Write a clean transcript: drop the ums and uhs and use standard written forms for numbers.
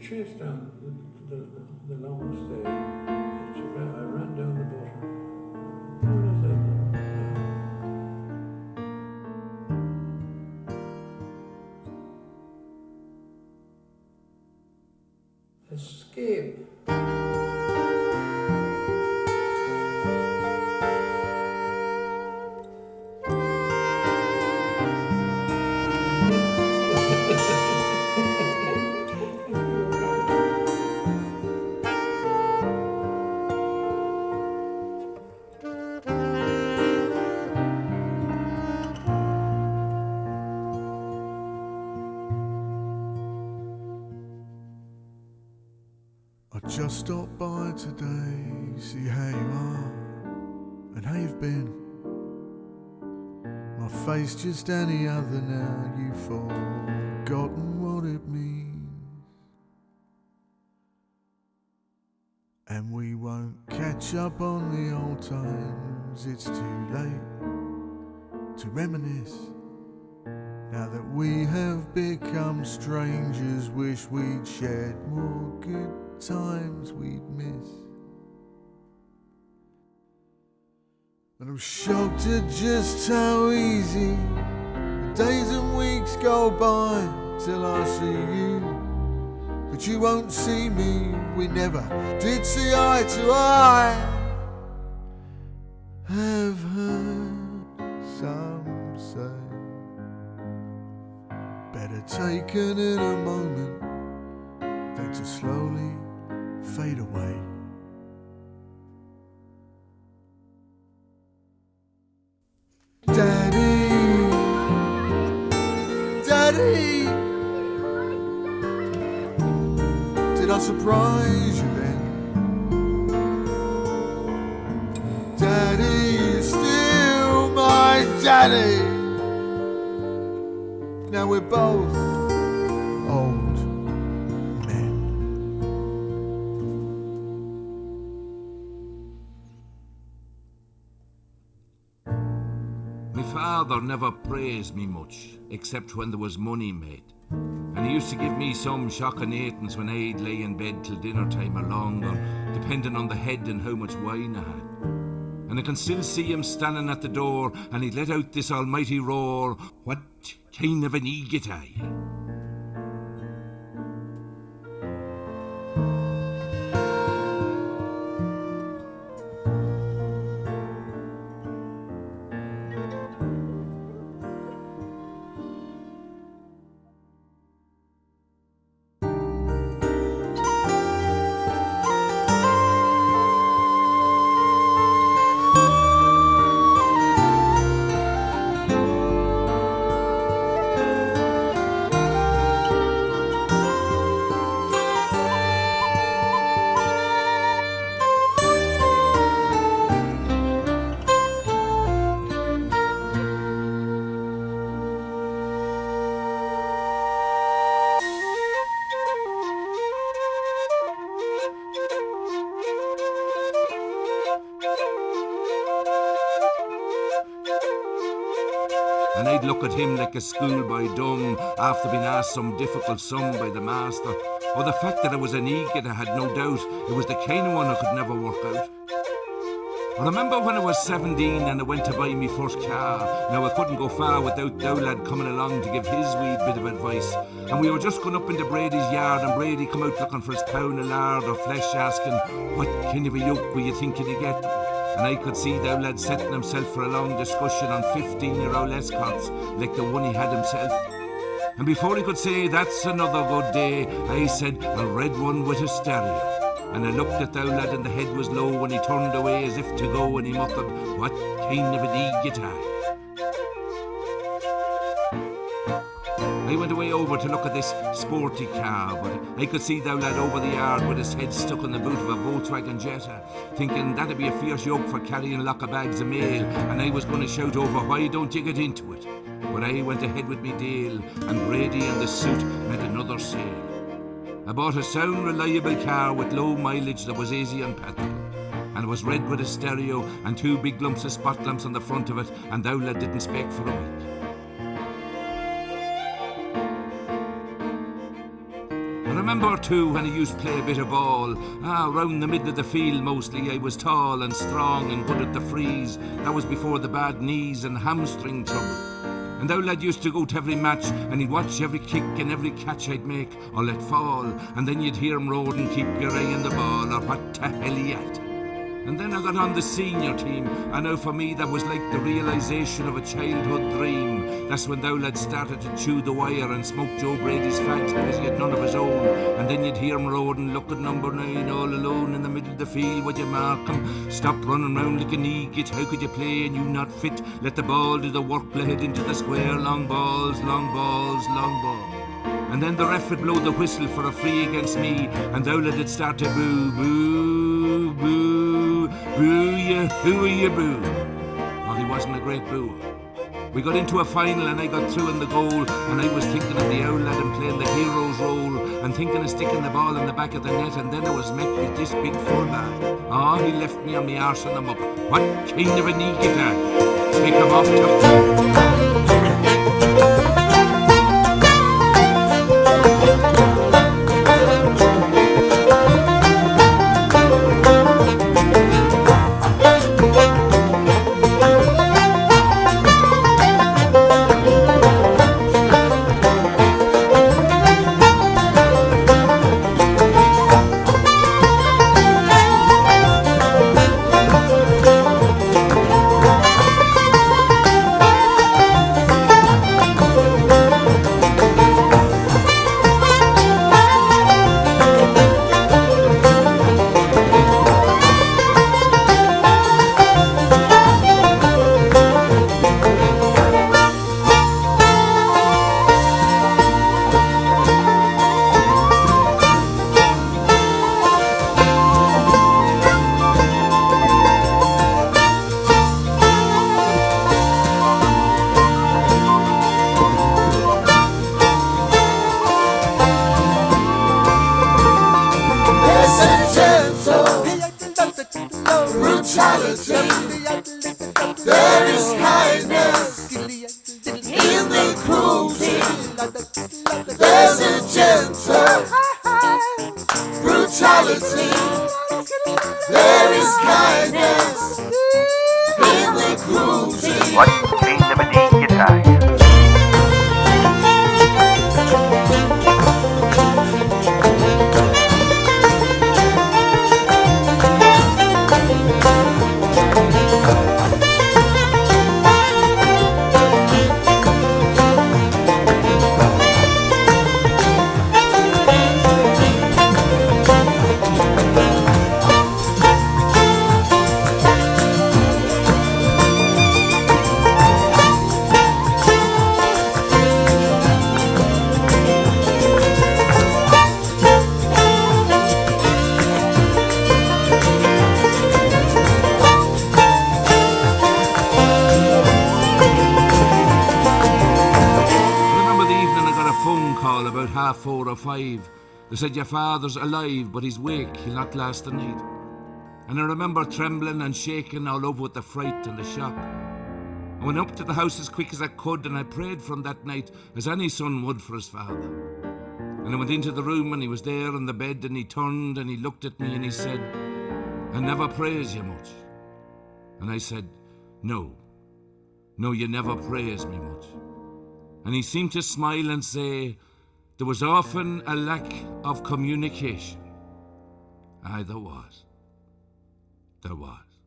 chased down the long stay. I ran down the Bodhran. What is it? Escape. I just stopped by today, see how you are and how you've been. My face just any other now, you've forgotten what it means. And we won't catch up on the old times, it's too late to reminisce. Now that we have become strangers, wish we'd shared more good times we'd miss. And I'm shocked at just how easy the days and weeks go by till I see you. But you won't see me, we never did see eye to eye. Have heard some say better taken in a moment than to slowly fade away. Daddy, Daddy, did I surprise you then? Daddy is still my daddy. Now we're both old men. My father never praised me much, except when there was money made. And he used to give me some shocking eightens when I'd lay in bed till dinner time or longer, depending on the head and how much wine I had. And I can still see him standing at the door, and he'd let out this almighty roar, "What kind of an egot are you?" And I'd look at him like a schoolboy dumb after being asked some difficult sum by the master. Or the fact that I was an egot, I had no doubt it was the kind of one I could never work out. I remember when I was 17 and I went to buy me first car. Now I couldn't go far without Dowlad coming along to give his wee bit of advice. And we were just going up into Brady's yard, and Brady come out looking for his pound of lard or flesh, asking, "What kind of a yoke were you thinking to get?" And I could see Dowlad setting himself for a long discussion on 15-year-old escorts like the one he had himself. And before he could say, "That's another good day," I said, "A red one with a stereo." And I looked at Dowlad and the head was low when he turned away as if to go, and he muttered, "What kind of an egot are you?" I went away over to look at this sporty car, but I could see Dowlad over the yard with his head stuck in the boot of a Volkswagen Jetta, thinking that'd be a fierce yoke for carrying a lock of bags of mail, and I was going to shout over, "Why don't you get into it?" But I went ahead with me deal, and Brady and the suit made another sale. I bought a sound, reliable car with low mileage that was easy on petrol, and it was red with a stereo and 2 big lumps of spot lamps on the front of it, and Dowlad didn't speak for a week. And remember too when I used to play a bit of ball. Round the middle of the field mostly. I was tall and strong and good at the freeze. That was before the bad knees and hamstring trouble. And our lad used to go to every match and he'd watch every kick and every catch I'd make or let fall. And then you'd hear him roaring, keep your eye on the ball, or what the hell he at. And then I got on the senior team, and now for me that was like the realisation of a childhood dream. That's when thou lad started to chew the wire and smoke Joe Brady's fags because he had none of his own. And then you'd hear him roaring, look at number 9 all alone in the middle of the field, would you mark him? Stop running round like an idiot, how could you play and you not fit? Let the ball do the work, play it into the square, long balls, long balls, long balls. And then the ref would blow the whistle for a free against me, and thou lad would start to boo, boo, boo. Boo you, who are you boo? Oh, he wasn't a great boo. We got into a final and I got through in the goal, and I was thinking of the owl lad and playing the hero's role and thinking of sticking the ball in the back of the net, and then I was met with this big fullback. Oh, he left me on my arse and I'm up. What kind of a knee get that? Take him off to... About 4:30 or 5. They said your father's alive, but he's wake, he'll not last the night. And I remember trembling and shaking all over with the fright and the shock. I went up to the house as quick as I could, and I prayed for him that night as any son would for his father. And I went into the room and he was there on the bed, and he turned and he looked at me and he said, I never praise you much. And I said, no, you never praise me much. And he seemed to smile and say, there was often a lack of communication. Aye, there was. There was.